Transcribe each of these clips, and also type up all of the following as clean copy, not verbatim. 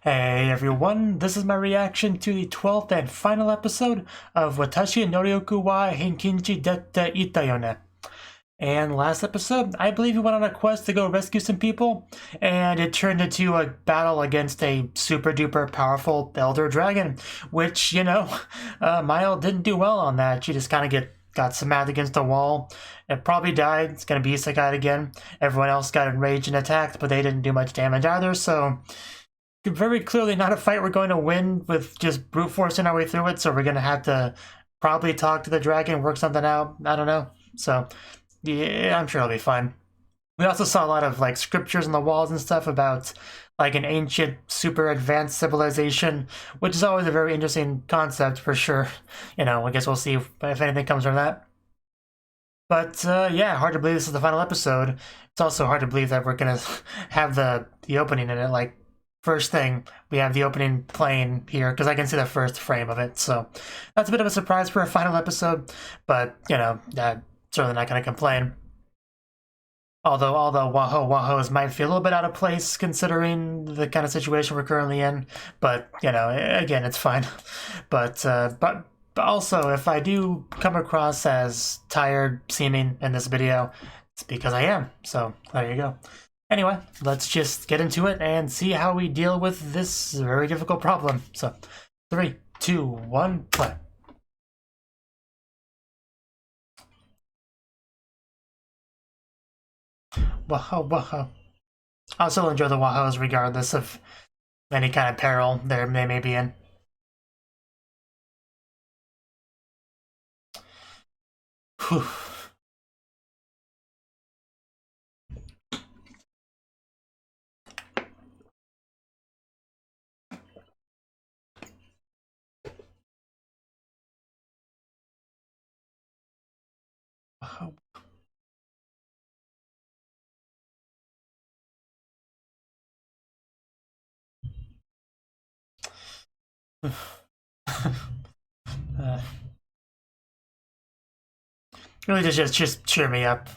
Hey everyone, this is my reaction to the 12th and final episode of Watashi Nouryoku wa Heikinchi de tte Itta. And last episode, I believe we went on a quest to go rescue some people, and it turned into a battle against a super duper powerful elder dragon, which, Mile didn't do well on that. She just kind of got smacked against the wall. It probably died. It's gonna be isekai again. Everyone else got enraged and attacked, but they didn't do much damage either, so very clearly not a fight we're going to win with just brute forcing our way through it, so we're going to have to probably talk to the dragon, work something out. I don't know. So, yeah, I'm sure it'll be fine. We also saw a lot of like scriptures on the walls and stuff about like an ancient, super advanced civilization, which is always a very interesting concept for sure. I guess we'll see if anything comes from that. But yeah, hard to believe this is the final episode. It's also hard to believe that we're gonna have the opening in it. Like first thing, we have the opening playing here because I can see the first frame of it. So that's a bit of a surprise for a final episode, but certainly not gonna complain. Although wahos might feel a little bit out of place considering the kind of situation we're currently in, but again, it's fine. But also, if I do come across as tired seeming in this video, it's because I am. So there you go. Anyway, let's just get into it and see how we deal with this very difficult problem. So 3, 2, 1, play. Waho. I'll still enjoy the wahos regardless of any kind of peril they may be in. Whew. Really just cheer me up.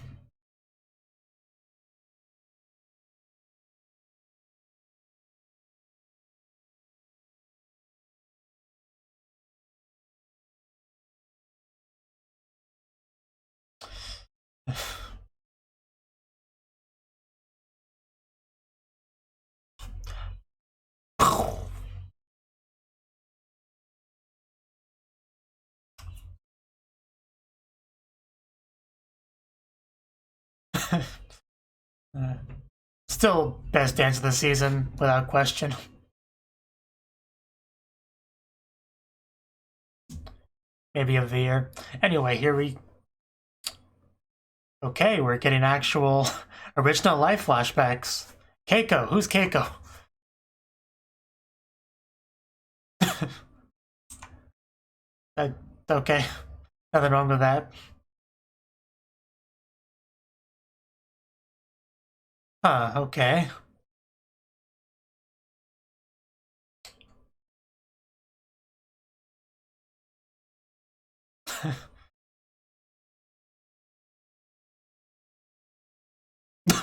Still best dance of the season, without question. Maybe of the year. Anyway, here we... Okay, we're getting actual original life flashbacks. Keiko, who's Keiko? Okay, nothing wrong with that. Huh, okay.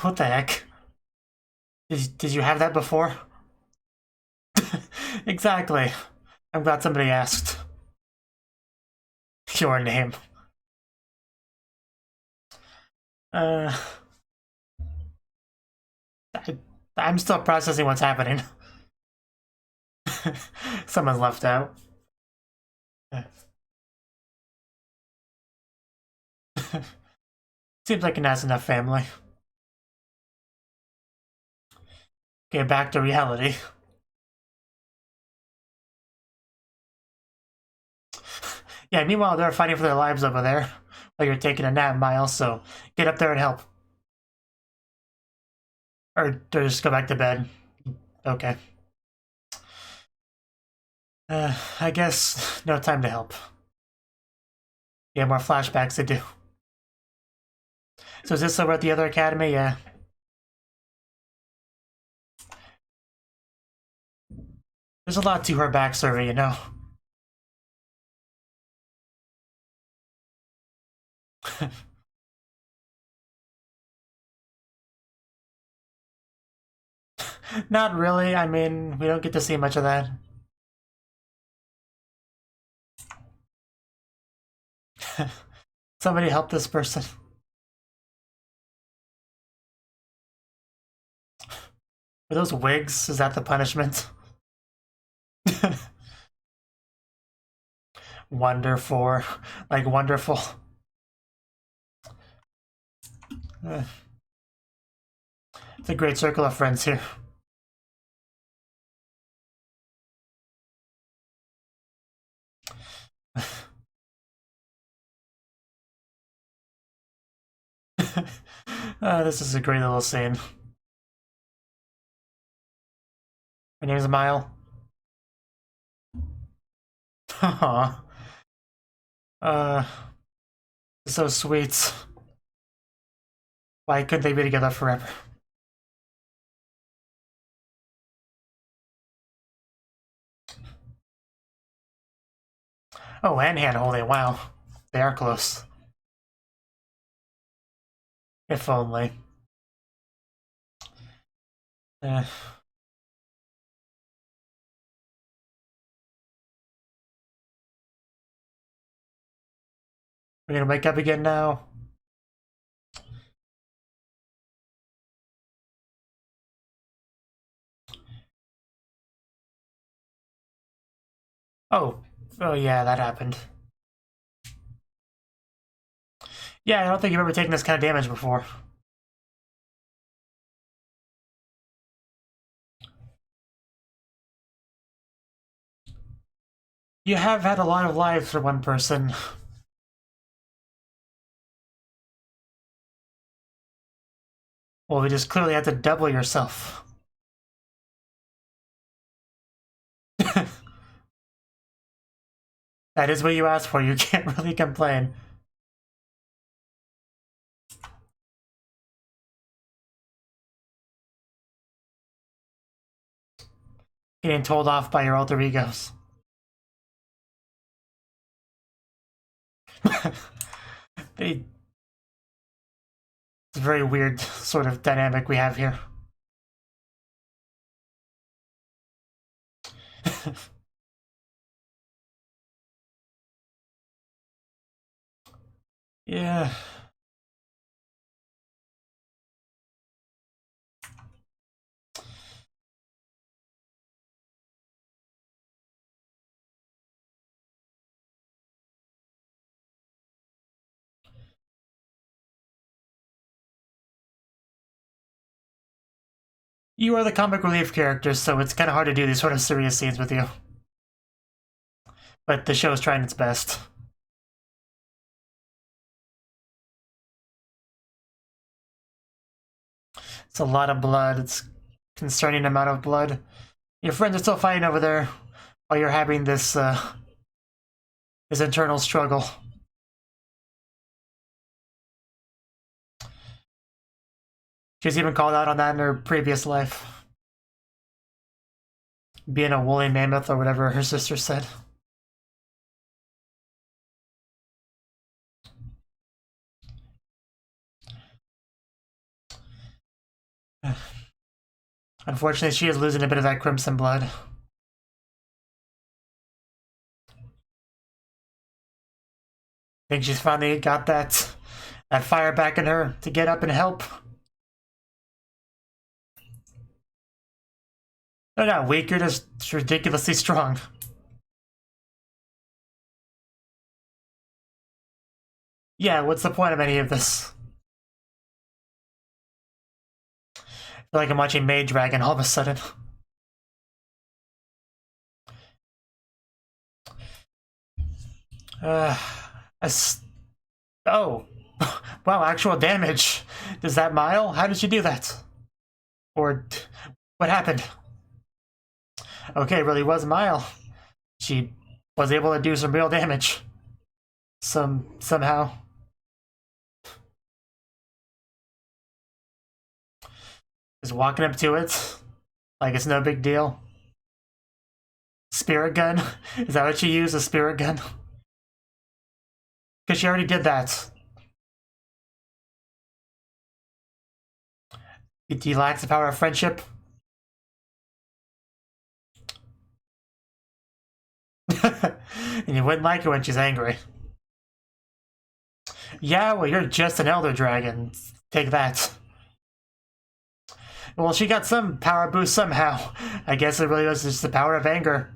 What the heck? Did you have that before? Exactly. I'm glad somebody asked. Your name. I'm still processing what's happening. Someone's left out. Seems like a nice enough family. Okay, back to reality. Yeah, meanwhile, they're fighting for their lives over there while you're taking a nap, Miles, so get up there and help. Or just go back to bed. Okay. I guess no time to help. Yeah, more flashbacks to do. So is this over at the other academy? Yeah. There's a lot to her backstory, Not really. I mean, we don't get to see much of that. Somebody help this person. Are those wigs? Is that the punishment? Wonderful. Like, wonderful. It's a great circle of friends here. This is a great little scene. My name's Mile. Aww. So sweet. Why couldn't they be together forever? Oh, and hand-holding, wow. They are close. If only. We're gonna wake up again now. Oh yeah, that happened. Yeah, I don't think you've ever taken this kind of damage before. You have had a lot of lives for one person. Well, we just clearly had to double yourself. That is what you asked for, you can't really complain. Getting told off by your alter egos. It's a very weird sort of dynamic we have here. Yeah. You are the comic relief character, so it's kind of hard to do these sort of serious scenes with you. But the show is trying its best. It's a lot of blood. It's a concerning amount of blood. Your friends are still fighting over there while you're having this, this internal struggle. She's even called out on that in her previous life. Being a woolly mammoth or whatever her sister said. Unfortunately, she is losing a bit of that crimson blood. I think she's finally got that fire back in her to get up and help. They're not weak, you're just ridiculously strong. Yeah, what's the point of any of this? I feel like I'm watching Maid Dragon all of a sudden. Oh. Wow, actual damage. Does that mile? How did she do that? Or what happened? Okay, it really was Mile. She was able to do some real damage. Somehow. Just walking up to it like it's no big deal. Spirit gun? Is that what she used? A spirit gun? Because she already did that. Do you lack the power of friendship? And you wouldn't like her when she's angry. Yeah, well, you're just an elder dragon. Take that. Well, she got some power boost somehow. I guess it really was just the power of anger.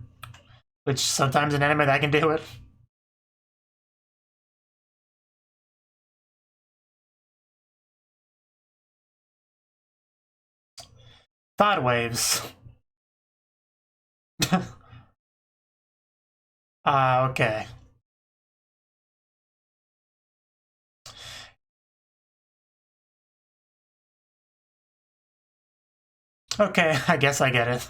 Which sometimes in anime that can do it. Thought waves. Okay. Okay, I guess I get it.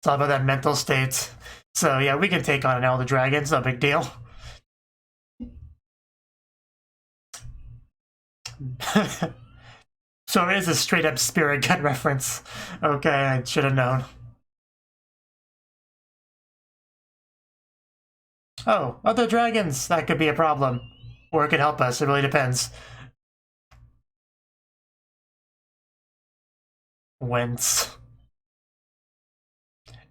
It's all about that mental state. So yeah, we can take on an elder dragon, it's no big deal. So it is a straight up spirit gun reference. Okay, I should have known. Oh, other dragons! That could be a problem. Or it could help us, it really depends. Whence?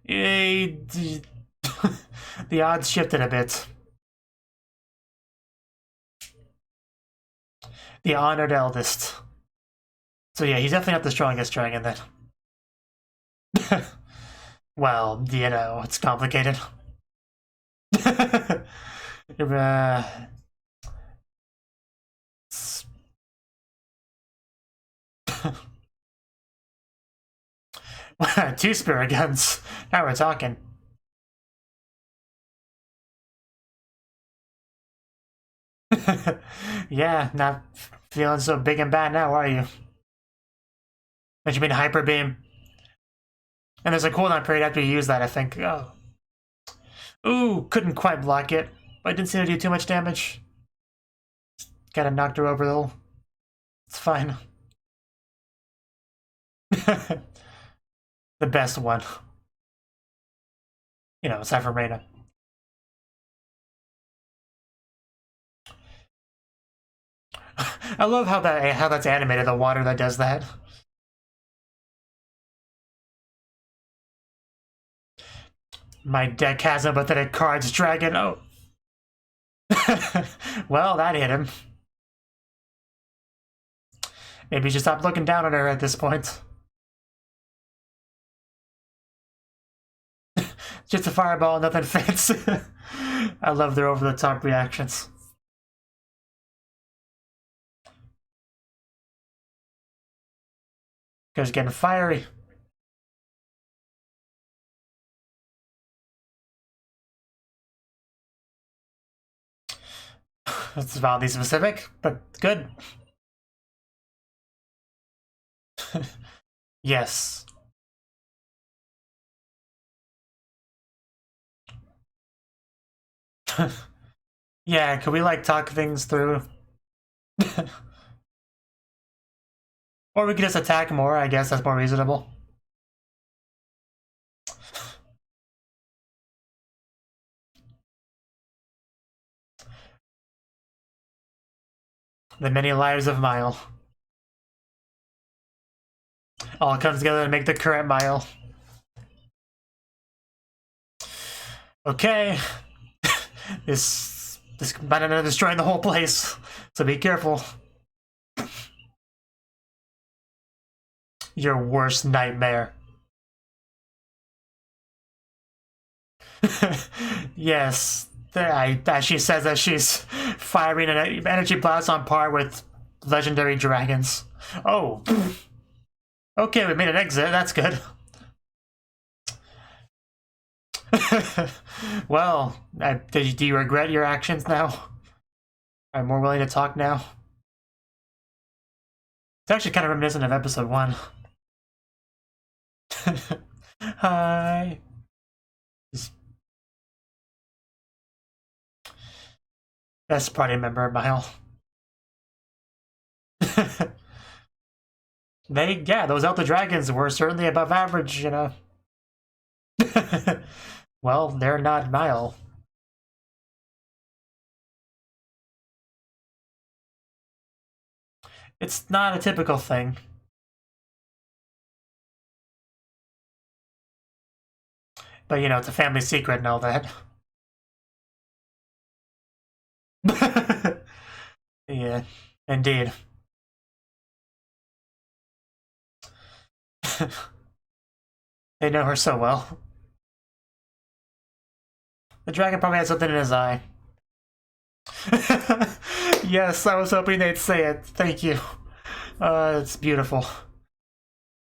The odds shifted a bit. The honored eldest. So yeah, he's definitely not the strongest dragon then. Well, you know, it's complicated. Two spirit guns. Now we're talking. Yeah, not feeling so big and bad now, are you? What you mean hyper beam? And there's a cooldown period after you use that, I think. Oh. Ooh, couldn't quite block it, but it didn't seem to do too much damage. Kinda knocked her over though. It's fine. The best one. You know, aside from Reina. I love how that's animated, the water that does that. My deck has no pathetic cards, dragon. Oh. Well, that hit him. Maybe you should stop looking down on her at this point. Just a fireball, nothing fits. I love their over-the-top reactions. Goes getting fiery. It's wildly specific, but good. Yes. Yeah, could we like talk things through? Or we could just attack more, I guess that's more reasonable. The many lives of Mile. All comes together to make the current Mile. Okay. This might end up destroying the whole place, so be careful. Your worst nightmare. Yes, she says that she's firing an energy blast on par with legendary dragons. Oh. Okay, we made an exit, that's good. Well, do you regret your actions now? I'm more willing to talk now. It's actually kind of reminiscent of episode 1. Hi. Best party member, Mile. Yeah, those Elder Dragons were certainly above average, you know. Well, they're not Mile. It's not a typical thing. But, you know, it's a family secret and all that. Yeah, indeed. They know her so well. The dragon probably had something in his eye. Yes, I was hoping they'd say it. Thank you. It's beautiful.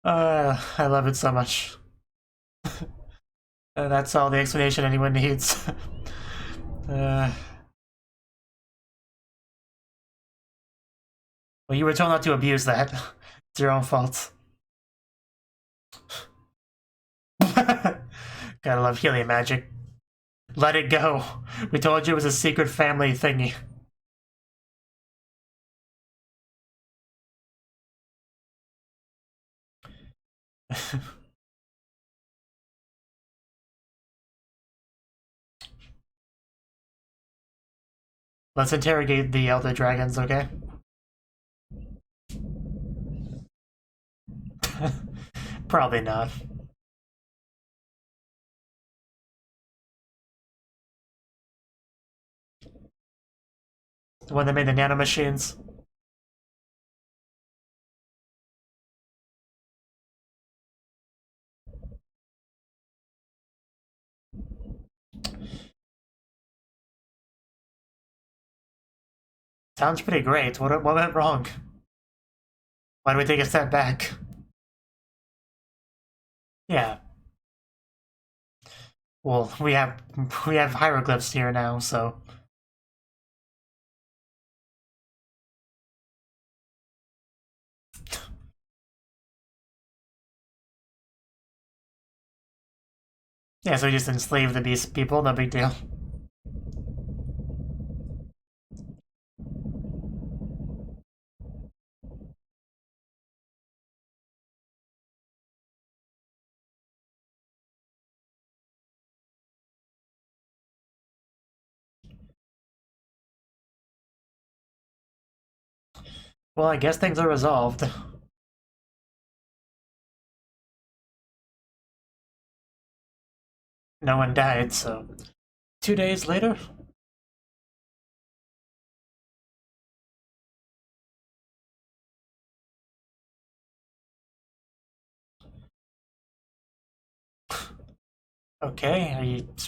I love it so much. That's all the explanation anyone needs. Well, you were told not to abuse that. It's your own fault. Gotta love helium magic. Let it go. We told you it was a secret family thingy. Let's interrogate the Elder Dragons, okay? Probably not. The one that made the nanomachines. Sounds pretty great. What went wrong? Why do we take a step back? Yeah. Well, we have hieroglyphs here now, so. Yeah, so we just enslave the beast people, no big deal. Well, I guess things are resolved. No one died, so 2 days later? Okay,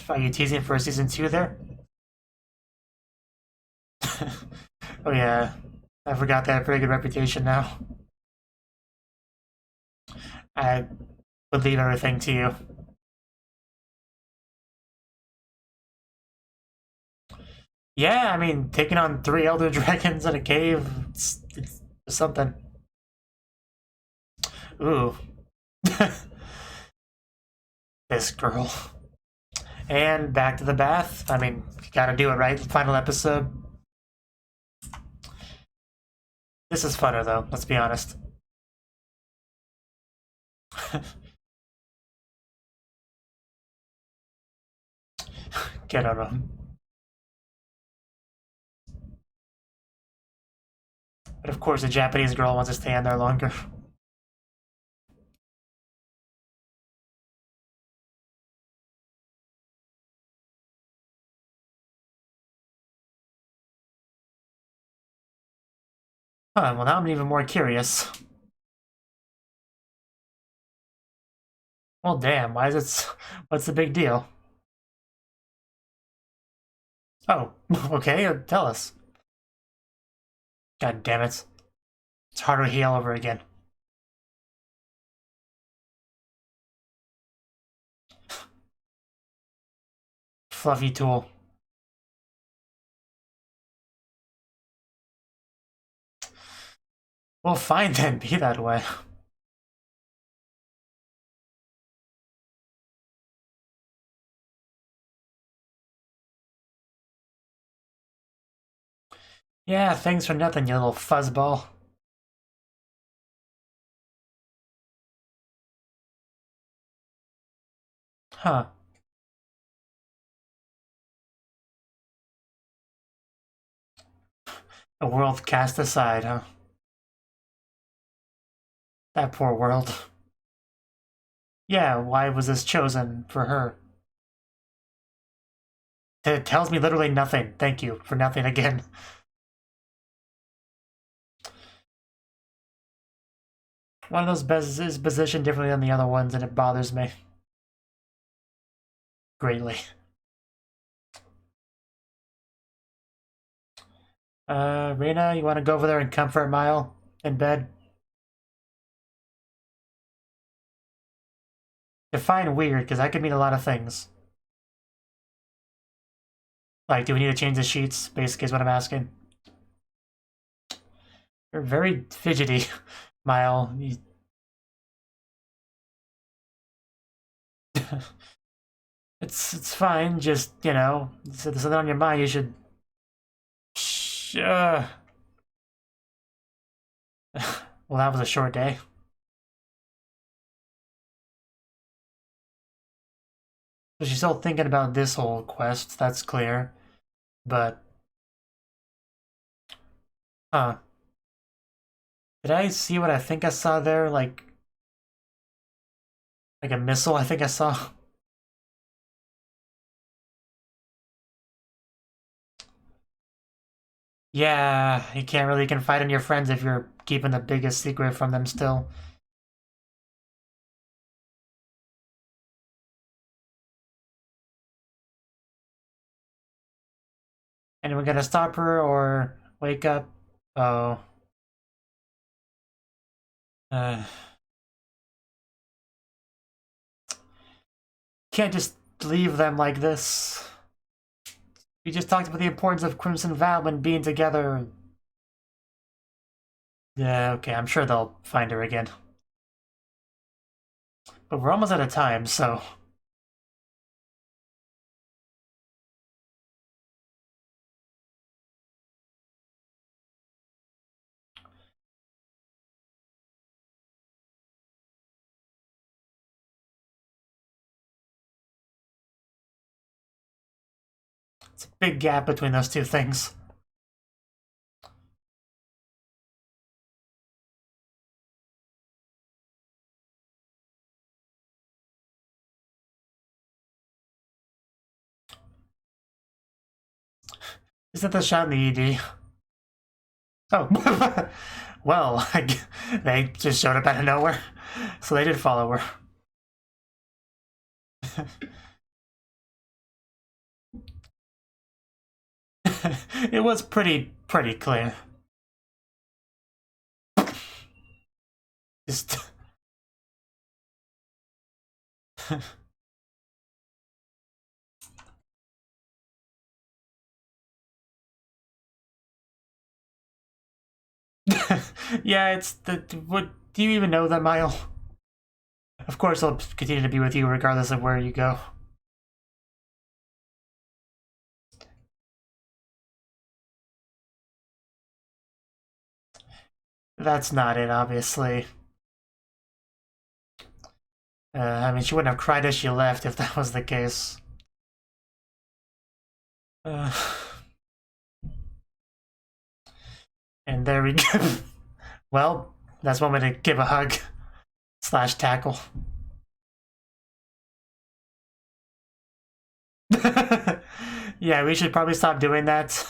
are you teasing for season 2 there? Oh yeah, I forgot they have a pretty good reputation now. I would leave everything to you. Yeah, I mean, taking on 3 Elder Dragons in a cave, it's something. Ooh. This girl. And back to the bath. I mean, you gotta do it, right? Final episode. This is funner, though, let's be honest. Get on them. But of course, the Japanese girl wants to stay in there longer. Huh, well now I'm even more curious. Well damn, why is it... What's the big deal? Oh, okay, tell us. God damn it. It's harder to heal over again. Fluffy tool. Well, fine then, be that way. Yeah, thanks for nothing, you little fuzzball. Huh. A world cast aside, huh? That poor world. Yeah, why was this chosen for her? It tells me literally nothing. Thank you for nothing again. One of those is positioned differently than the other ones, and it bothers me greatly. Reina, you want to go over there and comfort Mile in bed? Define weird, because that could mean a lot of things. Like, do we need to change the sheets? Basically, is what I'm asking. You're very fidgety, Mile. It's fine. Just, you know, if there's something on your mind, you should. Well, that was a short day. So she's still thinking about this whole quest. That's clear, but huh? Did I see what I think I saw there? Like a missile? I think I saw. Yeah, you can't really confide in your friends if you're keeping the biggest secret from them still. And we're gonna stop her or wake up. Oh. Can't just leave them like this. We just talked about the importance of Crimson Vow when being together. Yeah, okay, I'm sure they'll find her again. But we're almost out of time, so... It's a big gap between those two things. Is that the shot in the ED? Oh. Well, they just showed up out of nowhere. So they did follow her. It was pretty clear. Just... Yeah, it's the... What... Do you even know that, Mile? Of course I'll continue to be with you regardless of where you go. That's not it, obviously. I mean, she wouldn't have cried as she left if that was the case. And there we go. Well, that's one way to give a hug. / tackle. Yeah, we should probably stop doing that.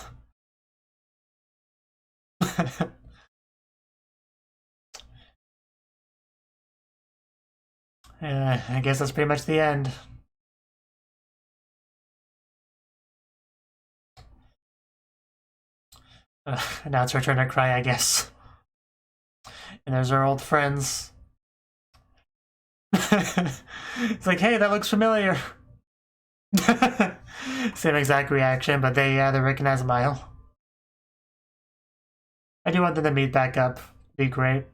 I guess that's pretty much the end. Now it's her turn to cry, I guess. And there's our old friends. It's like, hey, that looks familiar. Same exact reaction, but they recognize Mile. I do want them to meet back up. Be great.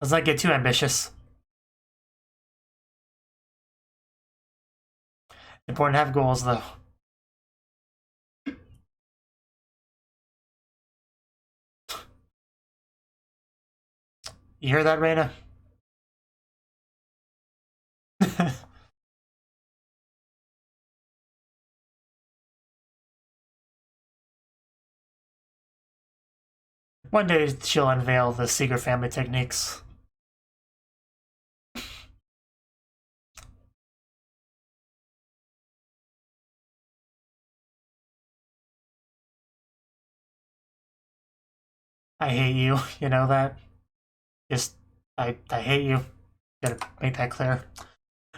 Let's not get too ambitious. Important to have goals, though. You hear that, Reina? One day she'll unveil the secret family techniques. I hate you, you know that? Just, I hate you. Gotta make that clear.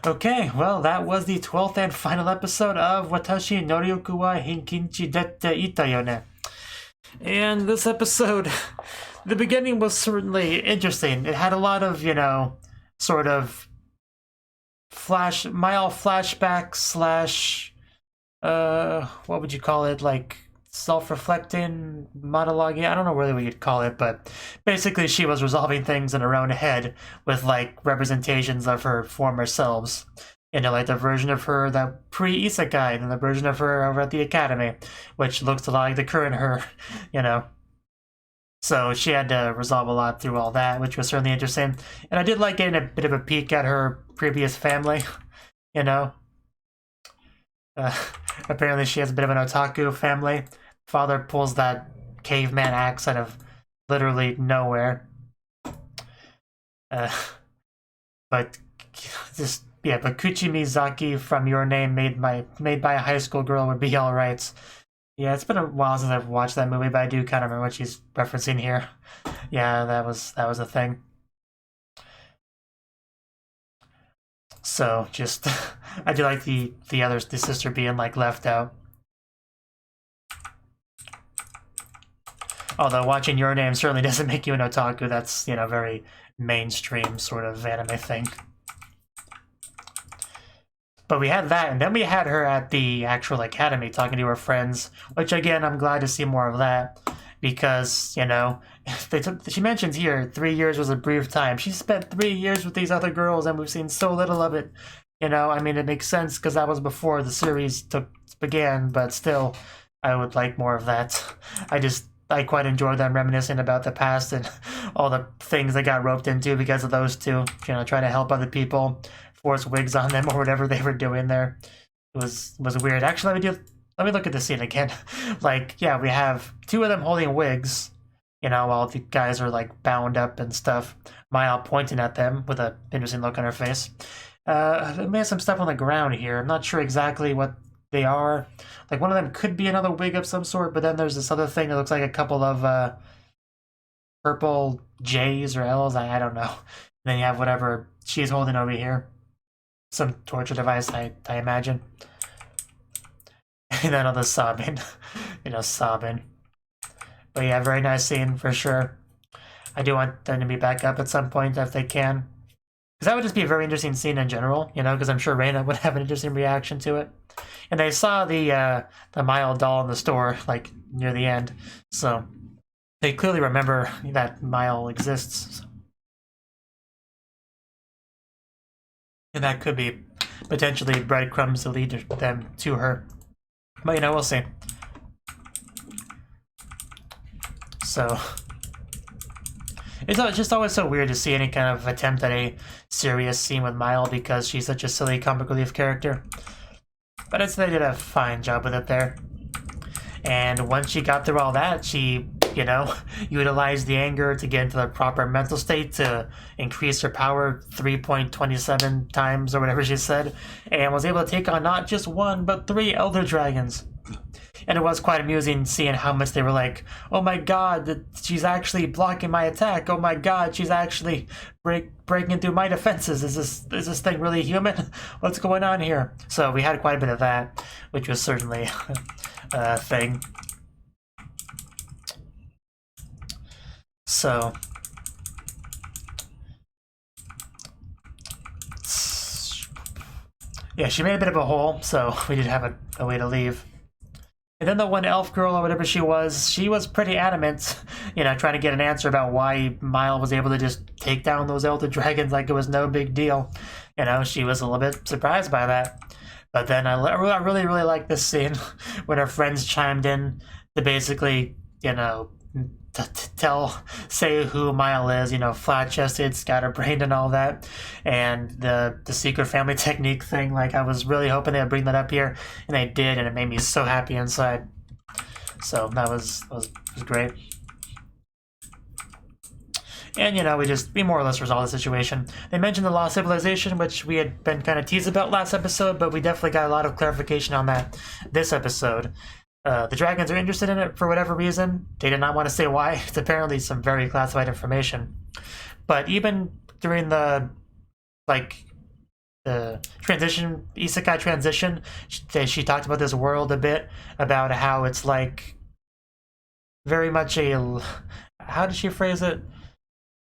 Okay, well, that was the 12th and final episode of Watashi Nouryoku wa Heikinchi de tte. And this episode, the beginning was certainly interesting. It had a lot of, you know, sort of flashback slash, what would you call it? Like, self-reflecting, monologue. I don't know really what you'd call it, but basically she was resolving things in her own head with like representations of her former selves. You know, like the version of her that pre-isekai and the version of her over at the academy, which looks a lot like the current her, you know. So she had to resolve a lot through all that, which was certainly interesting. And I did like getting a bit of a peek at her previous family, you know. Apparently she has a bit of an otaku family. Father pulls that caveman axe out of literally nowhere. But just, yeah, but Kuchimizaki from Your Name made by a high school girl would be alright. Yeah, it's been a while since I've watched that movie, but I do kind of remember what she's referencing here. Yeah, that was a thing. So just I do like the sister being like left out. Although watching Your Name certainly doesn't make you an otaku. That's, you know, very mainstream sort of anime thing. But we had that, and then we had her at the actual academy talking to her friends, which again, I'm glad to see more of that, because, you know, she mentions here 3 years was a brief time. She spent 3 years with these other girls, and we've seen so little of it. You know, I mean, it makes sense because that was before the series began, but still, I would like more of that. I quite enjoyed them reminiscing about the past and all the things they got roped into because of those two, you know, trying to help other people, force wigs on them or whatever they were doing there. It was weird. Actually, let me look at the scene again. Like, yeah, we have two of them holding wigs, you know, while the guys are like bound up and stuff. Maya pointing at them with an interesting look on her face. They may have some stuff on the ground here. I'm not sure exactly what they are. Like, one of them could be another wig of some sort, but then there's this other thing that looks like a couple of purple J's or L's. I don't know. And then you have whatever she's holding over here. Some torture device, I imagine. And then all the sobbing. You know, sobbing. But yeah, very nice scene for sure. I do want them to be back up at some point if they can. Because that would just be a very interesting scene in general, you know, because I'm sure Reina would have an interesting reaction to it. And they saw the Mile doll in the store, like, near the end. So they clearly remember that Mile exists. And that could be potentially breadcrumbs to lead them to her. But, you know, we'll see. So it's just always so weird to see any kind of attempt at a serious scene with Mile because she's such a silly comic relief character. But I'd say they did a fine job with it there. And once she got through all that, she, you know, utilized the anger to get into the proper mental state to increase her power 3.27 times or whatever she said, and was able to take on not just one, but 3 Elder Dragons. And it was quite amusing seeing how much they were like, oh my god, she's actually blocking my attack. Oh my god, she's actually breaking through my defenses. Is this thing really human? What's going on here? So we had quite a bit of that, which was certainly a thing. So yeah, she made a bit of a hole, so we did have a way to leave. And then the one elf girl or whatever she was pretty adamant, you know, trying to get an answer about why Mile was able to just take down those Elder Dragons like it was no big deal. You know, she was a little bit surprised by that. But then I really, really like this scene when her friends chimed in to basically, you know, say who Mile is, you know, flat-chested, scatterbrained and all that, and the secret family technique thing. Like, I was really hoping they'd bring that up here, and they did, and it made me so happy inside. So that was great. And, you know, we more or less resolved the situation. They mentioned the lost civilization, which we had been kind of teased about last episode, but we definitely got a lot of clarification on that this episode. The dragons are interested in it for whatever reason. They did not want to say why. It's apparently some very classified information. But even during the transition, isekai transition, she talked about this world a bit, about how it's like very much a, how did she phrase it?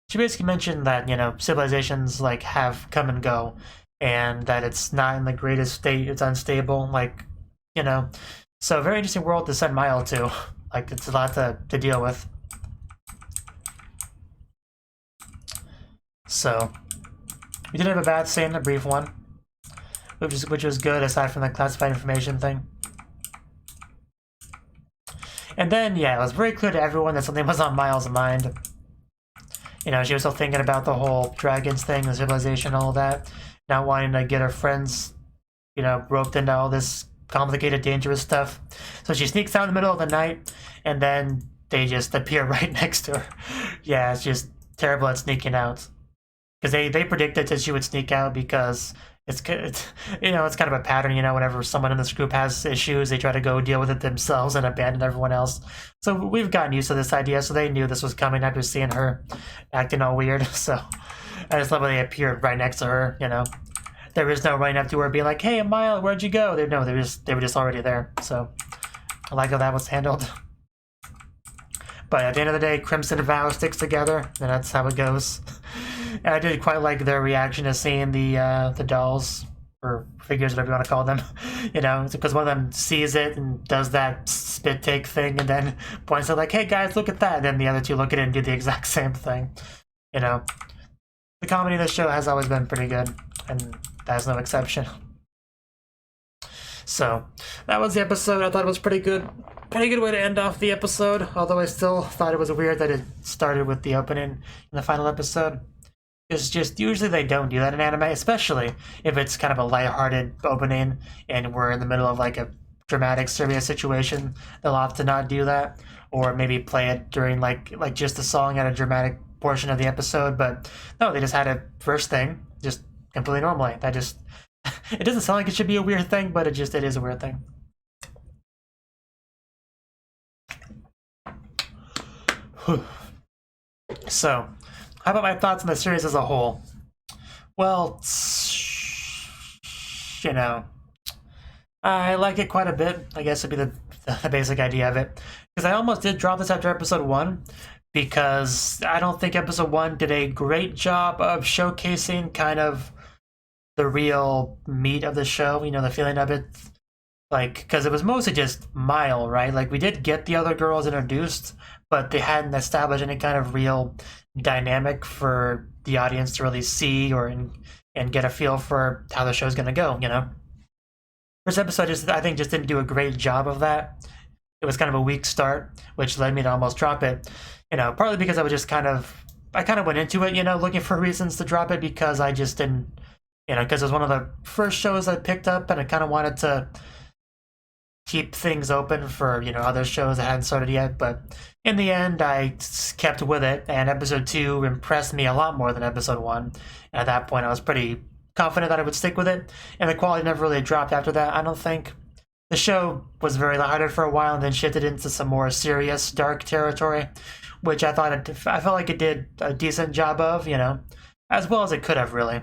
She basically mentioned that, you know, civilizations like have come and go, and that it's not in the greatest state, it's unstable, like, you know. So very interesting world to send Mile to. Like, it's a lot to deal with. So we did have a bad scene, a brief one, which was good aside from the classified information thing. And then, yeah, it was very clear to everyone that something was on Miles' mind. You know, she was still thinking about the whole dragons thing, the civilization, all that, not wanting to get her friends, you know, roped into all this complicated, dangerous stuff. So she sneaks out in the middle of the night, and then they just appear right next to her. Yeah, it's just terrible at sneaking out. Because they predicted that she would sneak out because it's you know, it's kind of a pattern, you know, whenever someone in this group has issues, they try to go deal with it themselves and abandon everyone else. So we've gotten used to this idea, so they knew this was coming after seeing her acting all weird. So I just love when they appeared right next to her, you know. There was no running up to her being like, hey, Mile, where'd you go? They were just already there. So I like how that was handled. But at the end of the day, Crimson Vow sticks together, and that's how it goes. And I did quite like their reaction to seeing the dolls, or figures, whatever you want to call them. You know, because one of them sees it and does that spit take thing, and then points out like, hey guys, look at that. And then the other two look at it and do the exact same thing. You know, the comedy of the show has always been pretty good, and that's no exception. So that was the episode. I thought it was pretty good. Pretty good way to end off the episode, although I still thought it was weird that it started with the opening in the final episode. It's just, usually they don't do that in anime, especially if it's kind of a lighthearted opening and we're in the middle of like a dramatic, serious situation. They'll opt to not do that, or maybe play it during like just a song at a dramatic portion of the episode. But no, they just had a first thing, just completely normally. That just, it doesn't sound like it should be a weird thing, but it is a weird thing. So, how about my thoughts on the series as a whole? Well, you know, I like it quite a bit, I guess would be the basic idea of it. Because I almost did drop this after episode 1, because I don't think episode 1 did a great job of showcasing kind of the real meat of the show, you know, the feeling of it. Like, because it was mostly just Mile, right? Like, we did get the other girls introduced, but they hadn't established any kind of real dynamic for the audience to really see or and get a feel for how the show's going to go, you know? First episode, I think, just didn't do a great job of that. It was kind of a weak start, which led me to almost drop it, you know, partly because I was just I kind of went into it, you know, looking for reasons to drop it, because I just didn't, you know, because it was one of the first shows I picked up, and I kind of wanted to keep things open for, you know, other shows that hadn't started yet. But in the end, I kept with it, and episode 2 impressed me a lot more than episode 1. And at that point, I was pretty confident that I would stick with it, and the quality never really dropped after that, I don't think. The show was very lighthearted for a while, and then shifted into some more serious, dark territory, which I felt like it did a decent job of, you know, as well as it could have, really.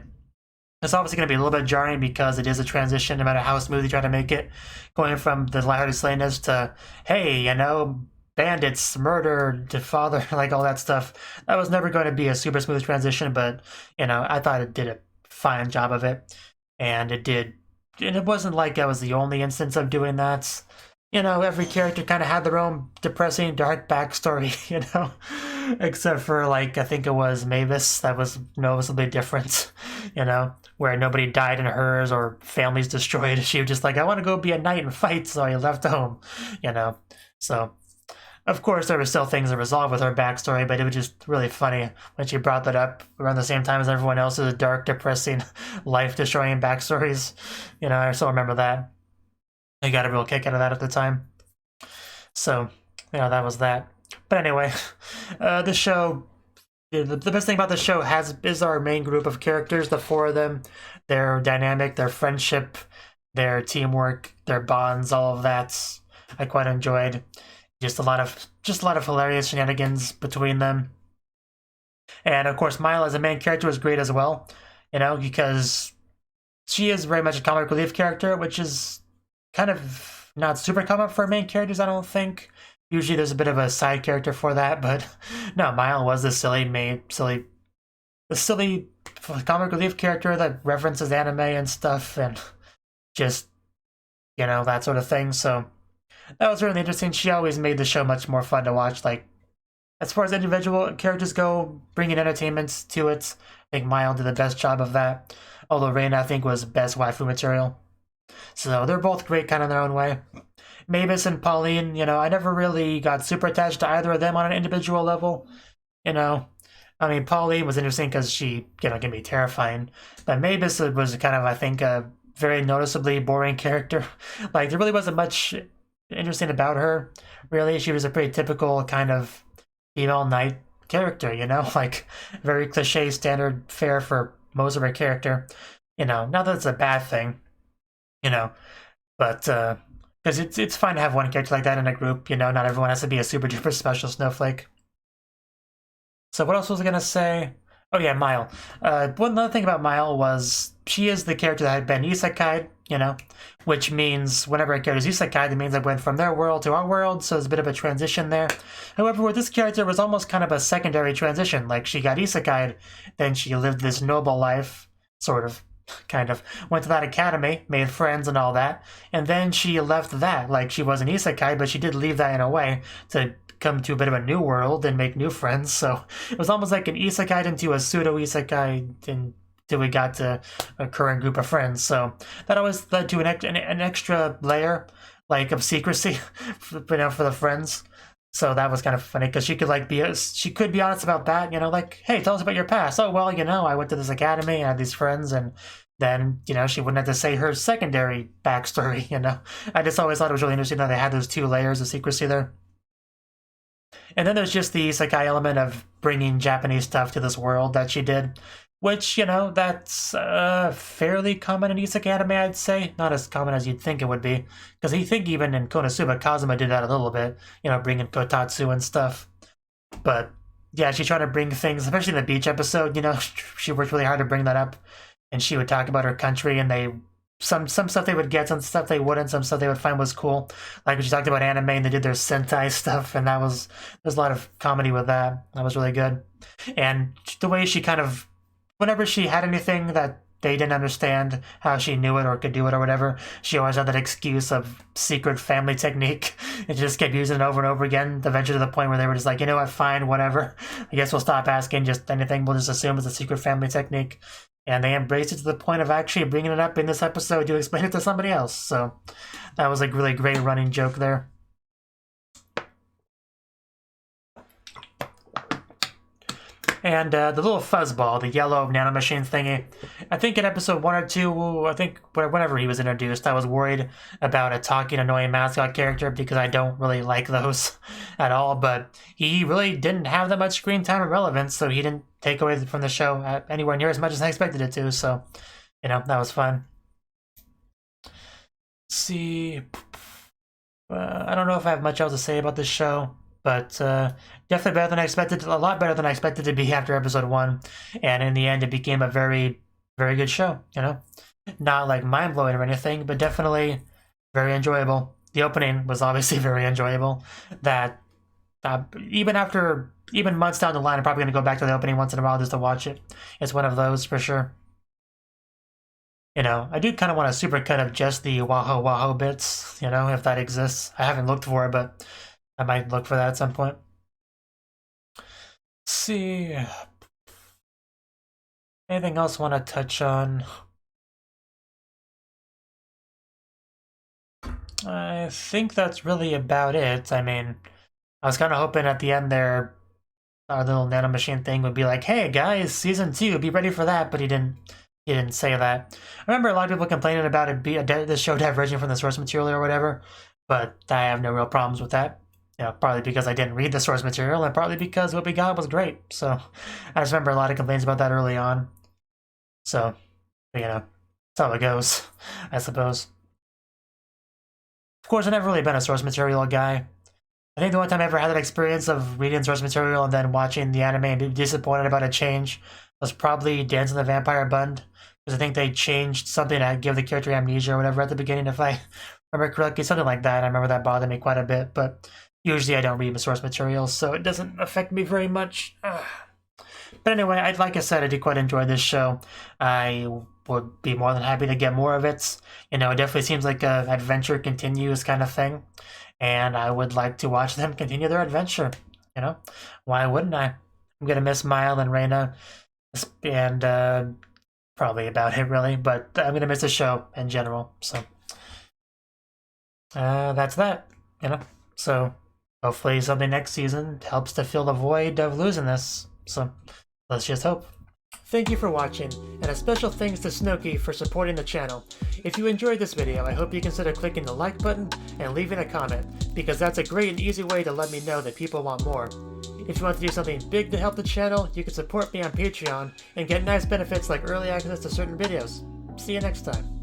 It's obviously going to be a little bit jarring because it is a transition, no matter how smooth you try to make it, going from the lighthearted slayiness to, hey, you know, bandits, murder, to father, like all that stuff. That was never going to be a super smooth transition, but, you know, I thought it did a fine job of it. And it did, and it wasn't like I was the only instance of doing that. You know, every character kind of had their own depressing, dark backstory, you know, except for, like, I think it was Mavis that was noticeably different, you know, where nobody died in hers or families destroyed. She was just like, I want to go be a knight and fight, so I left home, you know. So, of course, there were still things to resolve with her backstory, but it was just really funny when she brought that up around the same time as everyone else's dark, depressing, life-destroying backstories. You know, I still remember that. I got a real kick out of that at the time. So, you know, that was that. But anyway, the show, the best thing about the show is our main group of characters, the 4 of them, their dynamic, their friendship, their teamwork, their bonds, all of that. I quite enjoyed. Just a lot of hilarious shenanigans between them. And of course, Mile as a main character was great as well, because she is very much a comic relief character, which is kind of not super common for main characters, I don't think. Usually there's a bit of a side character for that, but no, Mile was the silly comic relief character that references anime and stuff, and just, that sort of thing. So that was really interesting. She always made the show much more fun to watch. Like, as far as individual characters go, bringing entertainment to it, I think Mile did the best job of that. Although Reina, I think, was best waifu material. So they're both great kind of in their own way. Mavis and Pauline, I never really got super attached to either of them on an individual level. I mean, Pauline was interesting because she, can be terrifying. But Mavis was kind of, I think, a very noticeably boring character. Like, there really wasn't much interesting about her, really. She was a pretty typical kind of female knight character, like very cliche standard fare for most of her character. Not that it's a bad thing, but because it's fine to have one character like that in a group, not everyone has to be a super duper special snowflake. So what else was I gonna say? Oh yeah, Mile. One other thing about Mile was she is the character that had been isekai, which means whenever a character is isekai, it means it went from their world to our world, so there's a bit of a transition there. However, with this character, it was almost kind of a secondary transition. Like, she got isekai, then she lived this noble life, sort of, kind of, went to that academy, made friends and all that, and then she left that. Like, she was an isekai, but she did leave that in a way to come to a bit of a new world and make new friends. So it was almost like an isekai into a pseudo isekai until we got to a current group of friends. So that always led to an extra layer, like, of secrecy, for the friends. So that was kind of funny because she could be honest about that, like, hey, tell us about your past. Oh, well, I went to this academy, I had these friends, and then, she wouldn't have to say her secondary backstory, I just always thought it was really interesting that they had those two layers of secrecy there. And then there's just the isekai element of bringing Japanese stuff to this world that she did, which, that's fairly common in isekai anime, I'd say. Not as common as you'd think it would be, because I think even in Konosuba, Kazuma did that a little bit, bringing kotatsu and stuff. But yeah, she's trying to bring things, especially in the beach episode, she worked really hard to bring that up, and she would talk about her country, and some stuff they would get, some stuff they wouldn't, some stuff they would find was cool. Like when she talked about anime and they did their Sentai stuff, and there's a lot of comedy with that. That was really good. And the way she kind of, whenever she had anything that they didn't understand how she knew it or could do it or whatever, she always had that excuse of secret family technique, and she just kept using it over and over again, eventually to the point where they were just like, you know what, fine, whatever. I guess we'll stop asking just anything, we'll just assume it's a secret family technique. And they embraced it to the point of actually bringing it up in this episode to explain it to somebody else. So that was a really great running joke there. And the little fuzzball, the yellow nanomachine thingy, I think in episode 1 or 2, I think whenever he was introduced, I was worried about a talking, annoying mascot character because I don't really like those at all. But he really didn't have that much screen time or relevance, so he didn't take away from the show anywhere near as much as I expected it to. So, that was fun. Let's see. I don't know if I have much else to say about this show, but definitely better than I expected, a lot better than I expected to be after episode 1. And in the end, it became a very, very good show, Not like mind-blowing or anything, but definitely very enjoyable. The opening was obviously very enjoyable. That even months down the line, I'm probably going to go back to the opening once in a while just to watch it. It's one of those for sure. I do kind of want a supercut of just the Wahoo Wahoo bits, if that exists. I haven't looked for it, but I might look for that at some point. Let's see. Anything else I want to touch on? I think that's really about it. I mean, I was kind of hoping at the end there, our little nanomachine thing would be like, hey guys, season 2, be ready for that, but he didn't say that. I remember a lot of people complaining about it this show diverging from the source material or whatever, but I have no real problems with that. Partly because I didn't read the source material, and partly because what we got was great. So I just remember a lot of complaints about that early on. So, that's how it goes, I suppose. Of course, I've never really been a source material guy. I think the one time I ever had that experience of reading source material and then watching the anime and being disappointed about a change was probably Dance in the Vampire Bund. Because I think they changed something to give the character amnesia or whatever at the beginning, if I remember correctly. Something like that. I remember that bothered me quite a bit, but usually I don't read the source material, so it doesn't affect me very much. But anyway, like I said, I do quite enjoy this show. I would be more than happy to get more of it. You know, it definitely seems like a adventure continues kind of thing. And I would like to watch them continue their adventure. You know, why wouldn't I? I'm gonna miss Mile and Reina, and probably about it really. But I'm gonna miss the show in general. So that's that. You know, so hopefully something next season helps to fill the void of losing this. So let's just hope. Thank you for watching, and a special thanks to Cnouki for supporting the channel. If you enjoyed this video, I hope you consider clicking the like button and leaving a comment, because that's a great and easy way to let me know that people want more. If you want to do something big to help the channel, you can support me on Patreon and get nice benefits like early access to certain videos. See you next time.